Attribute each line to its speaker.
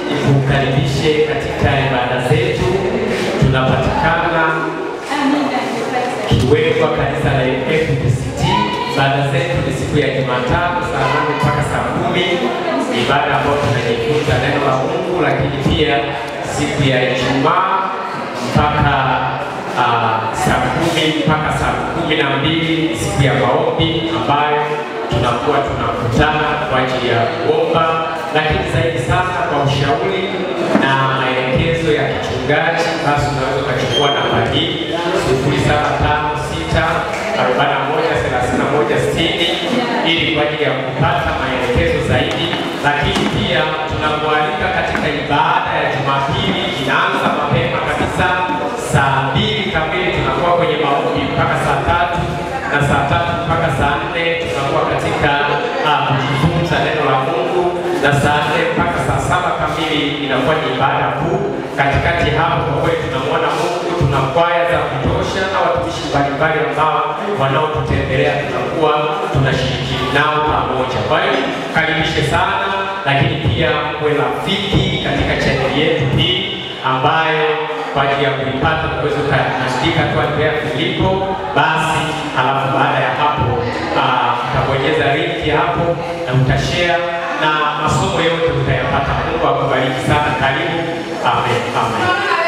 Speaker 1: nikukaribishe katika ibada zetu. Tunapatikana Kiwekwa, kanisa la FPCT. Ibada zetu ni siku ya Jumatatu saa 8 mpaka saa 10. Ibada ambayo tunajifunza neno la Mungu, lakini pia siku ya Ijumaa mpaka saa 10 mpaka saa 12 siku ya maombi ambayo tunakuwa tunakutana kwa ajili ya kuomba, lakini zaidi sana kwa ushauri na maelekezo ya kichungaji. Basi unaweza kuchukua namba hii 0756413160 ili kwa ajili ya kupata maelekezo zaidi. Lakini pia tunakualika katika ibada ya Jumapili, inaanza mapema kabisa saa 2 kamili, tunakuwa kwenye maombi mpaka saa 3, na saa 3 mpaka saa 4 tunakuwa katika kujifunza neno la Mungu, na saa 4 mpaka saa 7 kamili inakuwa ni ibada kuu. Katikati hapo kwa kweli tunamwona Mungu, tuna kwaya za kutosha na watumishi mbalimbali ambao wanaotutembelea, tunakuwa tunashiriki nao pamoja. Kwa hiyo karibishe sana, lakini pia uwe rafiki katika channel yetu hii ambayo kwa ajili ya kuipata uwezo kuandika tu Andrea Filipo basi, halafu baada ya hapo utabonyeza link hapo na utashare, na masomo yote utayapata. Mungu akubariki sana. Karibu. Amen. Amen.